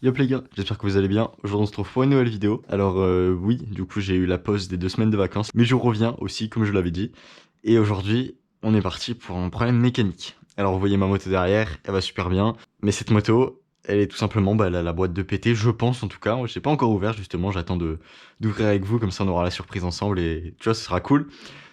Yop les gars, j'espère que vous allez bien. Aujourd'hui on se retrouve pour une nouvelle vidéo. Alors oui, du coup j'ai eu la pause des 2 semaines de vacances, mais je reviens aussi comme je l'avais dit. Et aujourd'hui on est parti pour un problème mécanique. Alors vous voyez ma moto derrière, elle va super bien, mais cette moto, elle est tout simplement, elle a la boîte de pété, je pense en tout cas. Je l'ai pas encore ouvert justement, j'attends d'ouvrir avec vous, comme ça on aura la surprise ensemble et tu vois ce sera cool.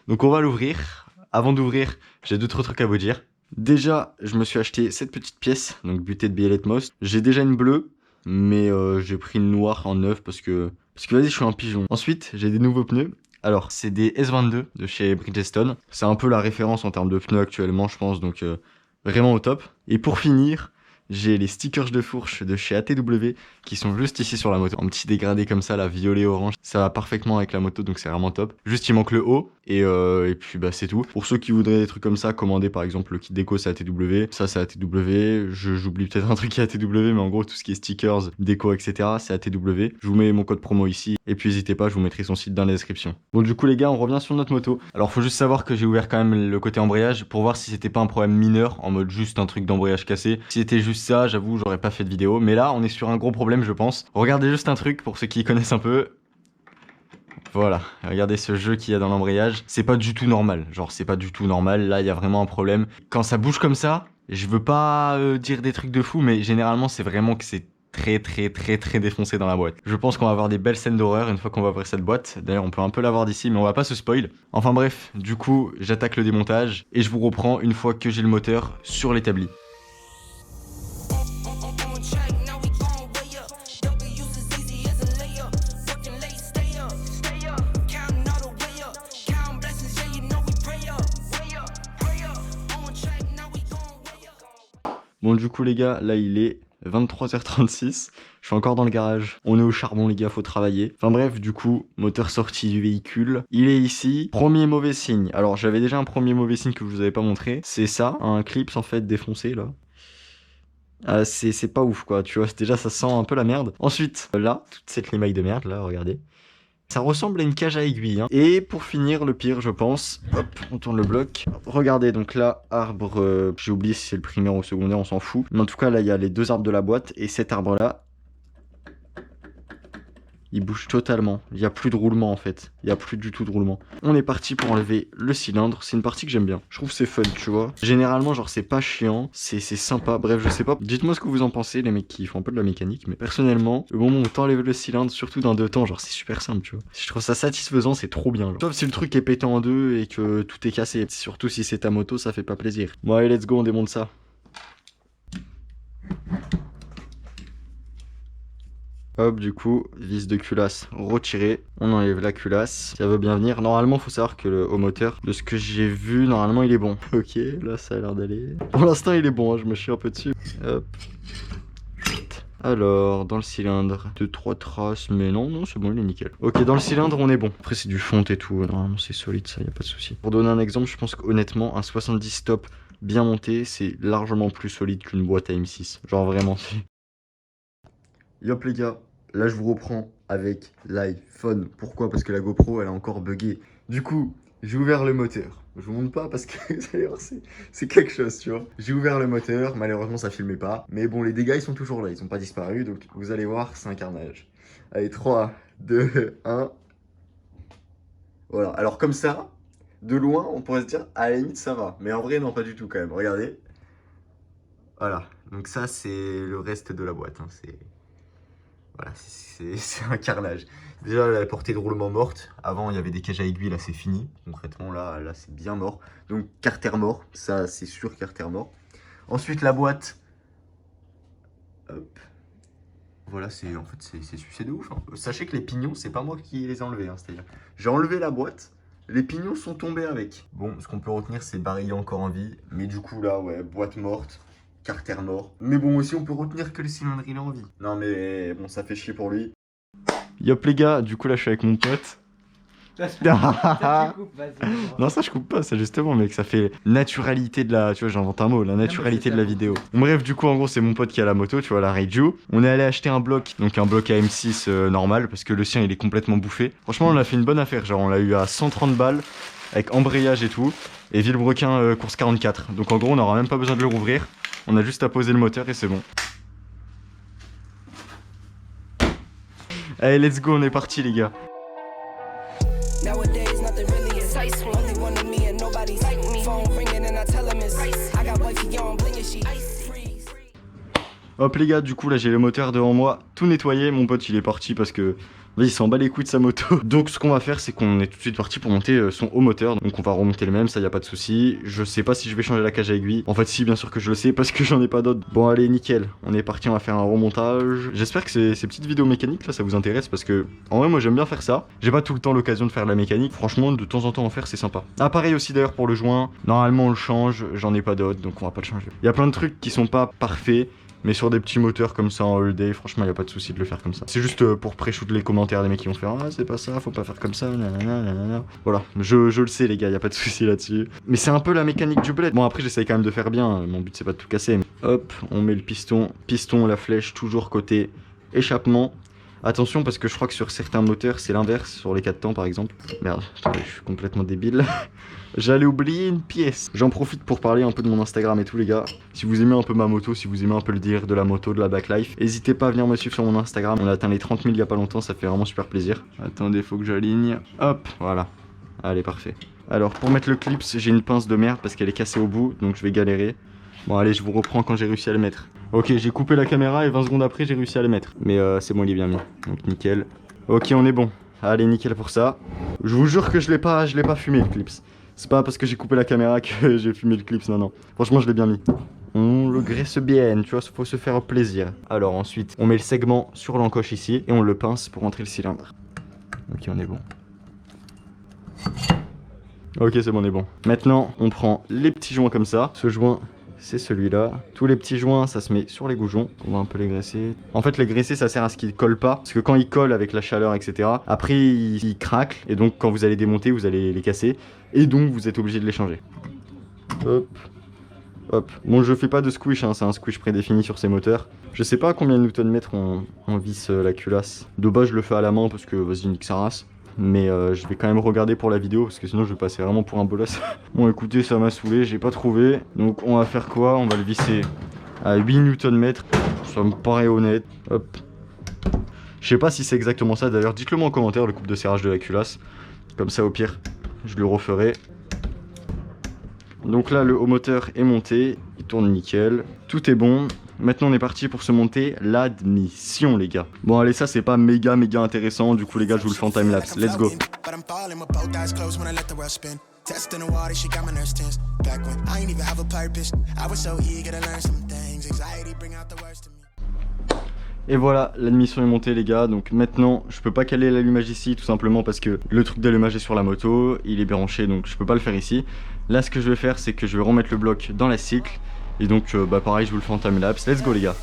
Donc on va l'ouvrir. Avant d'ouvrir, j'ai d'autres trucs à vous dire. Déjà, je me suis acheté cette petite pièce, donc butée de Billet Moss. J'ai déjà une bleue, mais j'ai pris une noire en neuf parce que vas-y, je suis un pigeon. Ensuite, j'ai des nouveaux pneus. Alors, c'est des S22 de chez Bridgestone. C'est un peu la référence en termes de pneus actuellement, je pense, donc vraiment au top. Et pour finir, j'ai les stickers de fourche de chez ATW qui sont juste ici sur la moto. Un petit dégradé comme ça, là, violet-orange. Ça va parfaitement avec la moto, donc c'est vraiment top. Juste, il manque le haut et puis bah, c'est tout. Pour ceux qui voudraient des trucs comme ça, commandez par exemple le kit déco, c'est ATW. Ça, c'est ATW. J'oublie peut-être un truc qui est ATW, mais en gros, tout ce qui est stickers, déco, etc., c'est ATW. Je vous mets mon code promo ici. Et puis, n'hésitez pas, je vous mettrai son site dans la description. Bon, du coup, les gars, on revient sur notre moto. Alors, faut juste savoir que j'ai ouvert quand même le côté embrayage pour voir si c'était pas un problème mineur, en mode juste un truc d'embrayage cassé. Si c'était juste ça, j'avoue, j'aurais pas fait de vidéo. Mais là, on est sur un gros problème, je pense. Regardez juste un truc pour ceux qui connaissent un peu. Voilà, regardez ce jeu qu'il y a dans l'embrayage. C'est pas du tout normal. Genre, c'est pas du tout normal. Là, il y a vraiment un problème. Quand ça bouge comme ça, je veux pas dire des trucs de fou, mais généralement, c'est vraiment que c'est très défoncé dans la boîte. Je pense qu'on va avoir des belles scènes d'horreur une fois qu'on va ouvrir cette boîte. D'ailleurs, on peut un peu la voir d'ici, mais on va pas se spoil. Enfin bref, du coup, j'attaque le démontage et je vous reprends une fois que j'ai le moteur sur l'établi. Bon, du coup, les gars, là, il est 23h36. Je suis encore dans le garage. On est au charbon, les gars, faut travailler. Enfin bref, du coup, moteur sorti du véhicule. Il est ici. Premier mauvais signe. Alors, j'avais déjà un premier mauvais signe que je vous avais pas montré. C'est ça, un clips en fait défoncé, là. C'est pas ouf, quoi. Tu vois, déjà, ça sent un peu la merde. Ensuite, là, toute cette limaille de merde, là, regardez. Ça ressemble à une cage à aiguille. Hein. Et pour finir, le pire, je pense. Hop, on tourne le bloc. Regardez, donc là, arbre. J'ai oublié si c'est le primaire ou le secondaire, on s'en fout. Mais en tout cas, là, il y a les 2 arbres de la boîte. Et cet arbre-là, il bouge totalement. Il n'y a plus de roulement en fait. Il n'y a plus du tout de roulement. On est parti pour enlever le cylindre. C'est une partie que j'aime bien. Je trouve que c'est fun, tu vois. Généralement, genre, c'est pas chiant. C'est sympa. Bref, je sais pas. Dites-moi ce que vous en pensez, les mecs qui font un peu de la mécanique. Mais personnellement, le moment où t'enlèves le cylindre, surtout dans 2 temps, genre, c'est super simple, tu vois. Je trouve ça satisfaisant, c'est trop bien. Genre. Sauf si le truc est pété en deux et que tout est cassé. Surtout si c'est ta moto, ça fait pas plaisir. Bon, allez, let's go, on démonte ça. Hop, du coup, vis de culasse retirée. On enlève la culasse. Ça veut bien venir. Normalement, faut savoir que au moteur, de ce que j'ai vu, normalement, il est bon. Ok, là, ça a l'air d'aller. Pour l'instant, il est bon. Hein, je me chie un peu dessus. Hop. Alors, dans le cylindre, 2-3 traces, mais non, c'est bon, il est nickel. Ok, dans le cylindre, on est bon. Après, c'est du fonte et tout. Normalement, c'est solide, ça, y a pas de souci. Pour donner un exemple, je pense qu'honnêtement, un 70 stop bien monté, c'est largement plus solide qu'une boîte à M6. Genre, vraiment, c'est. Yop les gars, là je vous reprends avec l'iPhone. Pourquoi? Parce que la GoPro elle a encore bugué. Du coup, j'ai ouvert le moteur. Je vous montre pas parce que c'est quelque chose, tu vois. J'ai ouvert le moteur, malheureusement ça filmait pas. Mais bon, les dégâts ils sont toujours là, ils sont pas disparus. Donc vous allez voir, c'est un carnage. Allez, 3, 2, 1. Voilà, alors comme ça, de loin on pourrait se dire, à la limite ça va. Mais en vrai, non, pas du tout quand même. Regardez. Voilà, donc ça c'est le reste de la boîte. Hein. Voilà, c'est un carnage. Déjà, la portée de roulement morte. Avant, il y avait des cages à aiguilles, là, c'est fini. Concrètement, là c'est bien mort. Donc, carter mort. Ça, c'est sûr, carter mort. Ensuite, la boîte. Hop. Voilà, en fait, c'est sucé de ouf. Hein. Sachez que les pignons, c'est pas moi qui les ai enlevés. Hein, c'est-à-dire, j'ai enlevé la boîte. Les pignons sont tombés avec. Bon, ce qu'on peut retenir, c'est barillet encore en vie. Mais du coup, là, ouais, boîte morte. Carter mort. Mais bon, aussi, on peut retenir que le cylindre, il est en vie. Non, mais bon, ça fait chier pour lui. Yop les gars, du coup là je suis avec mon pote. Ça, tu coupes, vas-y. Non, ça je coupe pas, ça justement, mec, ça fait naturalité de la. Tu vois, j'invente un mot, la naturalité de la vidéo. Bref, du coup, en gros, c'est mon pote qui a la moto, tu vois, la Reiju. On est allé acheter un bloc, donc un bloc à M6 normal, parce que le sien il est complètement bouffé. Franchement, on a fait une bonne affaire, genre on l'a eu à 130 balles, avec embrayage et tout, et Villebrequin course 44. Donc en gros, on n'aura même pas besoin de le rouvrir, on a juste à poser le moteur et c'est bon. Allez, let's go, on est parti les gars. Nowadays, nothing really is ice. Only one of me and nobody's like me. Phone ringing and I tell him it's ice. I got wifey on bling and she freeze. Hop les gars, du coup là j'ai le moteur devant moi, tout nettoyé. Mon pote il est parti parce que il s'en bat les couilles de sa moto. Donc ce qu'on va faire c'est qu'on est tout de suite parti pour monter son haut moteur. Donc on va remonter le même, ça y a pas de souci. Je sais pas si je vais changer la cage à aiguille. En fait si, bien sûr que je le sais parce que j'en ai pas d'autres. Bon allez nickel, on est parti, on va faire un remontage. J'espère que ces petites vidéos mécaniques là ça vous intéresse parce que en vrai moi j'aime bien faire ça. J'ai pas tout le temps l'occasion de faire de la mécanique. Franchement de temps en temps en faire c'est sympa. Ah pareil aussi d'ailleurs pour le joint. Normalement on le change, j'en ai pas d'autres donc on va pas le changer. Il y a plein de trucs qui sont pas parfaits. Mais sur des petits moteurs comme ça en all day, franchement, y a pas de souci de le faire comme ça. C'est juste pour pré-shoot les commentaires des mecs qui vont faire ah, c'est pas ça, faut pas faire comme ça, nanana, nanana. Voilà, je le sais, les gars, y a pas de souci là-dessus. Mais c'est un peu la mécanique du bled. Bon, après, j'essaye quand même de faire bien. Mon but, c'est pas de tout casser. Mais... Hop, on met le piston, la flèche, toujours côté échappement. Attention, parce que je crois que sur certains moteurs, c'est l'inverse, sur les 4 temps par exemple. Merde, attendez, je suis complètement débile. J'allais oublier une pièce. J'en profite pour parler un peu de mon Instagram et tout les gars. Si vous aimez un peu ma moto, si vous aimez un peu le délire de la moto, de la backlife, n'hésitez pas à venir me suivre sur mon Instagram. On a atteint les 30 000 il y a pas longtemps, ça fait vraiment super plaisir. Attendez, faut que j'aligne. Hop, voilà. Allez, parfait. Alors, pour mettre le clips, j'ai une pince de merde parce qu'elle est cassée au bout, donc je vais galérer. Bon allez, je vous reprends quand j'ai réussi à le mettre. Ok, j'ai coupé la caméra et 20 secondes après, j'ai réussi à le mettre. Mais c'est bon, il est bien mis. Donc nickel. Ok, on est bon. Allez, nickel pour ça. Je vous jure que je l'ai pas fumé le clips. C'est pas parce que j'ai coupé la caméra que j'ai fumé le clips, non, non. Franchement, je l'ai bien mis. On le graisse bien, tu vois, faut se faire plaisir. Alors ensuite, on met le segment sur l'encoche ici et on le pince pour rentrer le cylindre. Ok, on est bon. Ok, c'est bon, on est bon. Maintenant, on prend les petits joints comme ça. Ce joint, c'est celui-là. Tous les petits joints, ça se met sur les goujons. On va un peu les graisser. En fait, les graisser, ça sert à ce qu'ils ne collent pas. Parce que quand ils collent avec la chaleur, etc., après, ils craquent. Et donc, quand vous allez démonter, vous allez les casser. Et donc, vous êtes obligé de les changer. Hop. Hop. Bon, je fais pas de squish, hein. C'est un squish prédéfini sur ces moteurs. Je sais pas à combien de Nm on visse la culasse. De base, je le fais à la main parce que, vas-y, nique sa race. Mais je vais quand même regarder pour la vidéo parce que sinon je vais passer vraiment pour un bolos. Bon écoutez, ça m'a saoulé, j'ai pas trouvé. Donc on va faire quoi? On va le visser à 8 Nm. Ça me paraît honnête. Hop. Je sais pas si c'est exactement ça d'ailleurs. Dites-le moi en commentaire le coupe de serrage de la culasse. Comme ça au pire, je le referai. Donc là le haut moteur est monté. Il tourne nickel. Tout est bon. Maintenant on est parti pour se monter l'admission les gars. Bon allez, ça c'est pas méga intéressant. Du coup les gars, je vous le fais en timelapse. Let's go. Et voilà, l'admission est montée les gars. Donc maintenant je peux pas caler l'allumage ici tout simplement parce que le truc d'allumage est sur la moto. Il est branché donc je peux pas le faire ici. Là ce que je vais faire c'est que je vais remettre le bloc dans la cycle. Et donc bah pareil, je vous le fais en timelapse. Let's go les gars.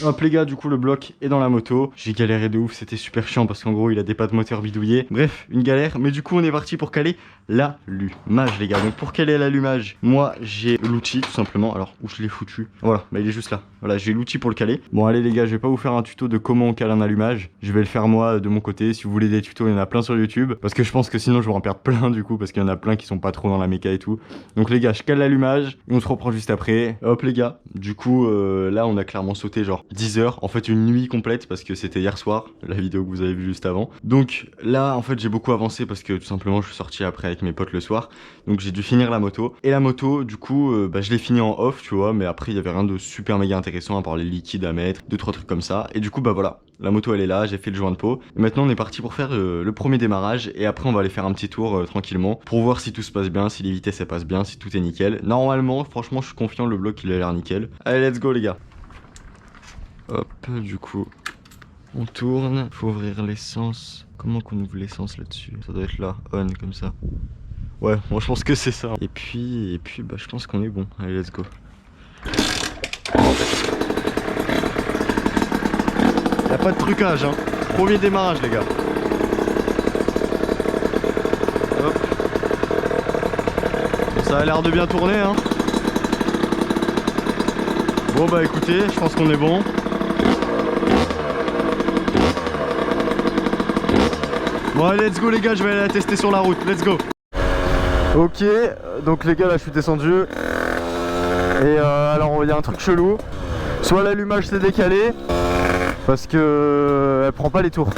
Hop les gars, du coup le bloc est dans la moto. J'ai galéré de ouf, c'était super chiant parce qu'en gros il a des pattes moteur bidouillées. Bref, une galère, mais du coup on est parti pour caler l'allumage les gars. Donc pour caler l'allumage, moi j'ai l'outil tout simplement. Alors où je l'ai foutu? Voilà, bah il est juste là. Voilà, j'ai l'outil pour le caler. Bon allez les gars, je vais pas vous faire un tuto de comment on cale un allumage. Je vais le faire moi de mon côté. Si vous voulez des tutos, il y en a plein sur YouTube. Parce que je pense que sinon je vais en perdre plein du coup. Parce qu'il y en a plein qui sont pas trop dans la méca et tout. Donc les gars, je cale l'allumage et on se reprend juste après. Hop les gars, du coup là on a clairement sauté genre 10 heures, en fait une nuit complète parce que c'était hier soir, la vidéo que vous avez vue juste avant. Donc là en fait j'ai beaucoup avancé parce que tout simplement je suis sorti après avec mes potes le soir. Donc j'ai dû finir la moto. Et la moto du coup bah, je l'ai fini en off tu vois, mais après il y avait rien de super méga intéressant à part les liquides à mettre, 2-3 trucs comme ça. Et du coup bah voilà, la moto elle est là, j'ai fait le joint de peau. Et maintenant on est parti pour faire le premier démarrage. Et après on va aller faire un petit tour tranquillement pour voir si tout se passe bien, si les vitesses elles passent bien, si tout est nickel. Normalement franchement je suis confiant, le bloc il a l'air nickel. Allez let's go les gars. Hop, du coup, on tourne. Faut ouvrir l'essence. Comment qu'on ouvre l'essence là-dessus? Ça doit être là, on, comme ça. Ouais, moi je pense que c'est ça. Et puis bah je pense qu'on est bon. Allez, let's go. Y'a pas de trucage, hein. Premier démarrage, les gars. Hop. Ça a l'air de bien tourner, hein. Bon bah écoutez, je pense qu'on est bon. Bon allez, let's go les gars, je vais aller la tester sur la route, let's go. Ok, donc les gars là je suis descendu. Et alors il y a un truc chelou. Soit l'allumage s'est décalé parce que elle prend pas les tours.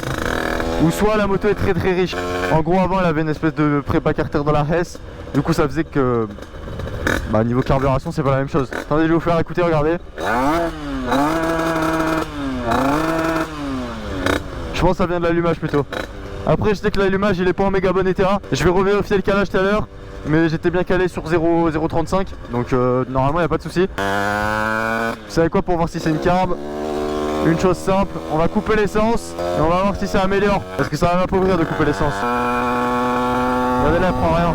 Ou soit la moto est très très riche. En gros avant elle avait une espèce de prépa carter dans la Hesse. Du coup ça faisait que bah, niveau carburation c'est pas la même chose. Attendez, je vais vous faire écouter, regardez. Je pense que ça vient de l'allumage plutôt. Après je sais que l'allumage il est pas en méga bon état. Je vais revérifier le calage tout à l'heure. Mais j'étais bien calé sur 0,035. Donc normalement il n'y a pas de souci. Vous savez quoi, pour voir si c'est une carbe, une chose simple, on va couper l'essence et on va voir si ça améliore. Parce que ça va m'appauvrir de couper l'essence. Regardez là, elle prend rien.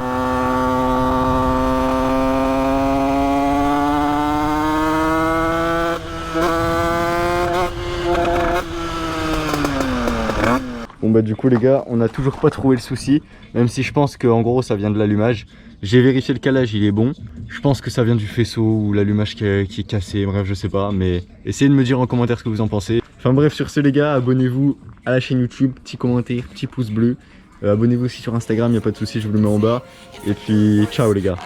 Bon bah du coup les gars, on n'a toujours pas trouvé le souci. Même si je pense qu'en gros ça vient de l'allumage. J'ai vérifié le calage, il est bon. Je pense que ça vient du faisceau ou l'allumage qui est cassé, bref je sais pas. Mais essayez de me dire en commentaire ce que vous en pensez. Enfin bref, sur ce les gars, abonnez-vous à la chaîne YouTube, petit commentaire, petit pouce bleu. Abonnez-vous aussi sur Instagram, y a pas de souci, je vous le mets en bas. Et puis ciao les gars.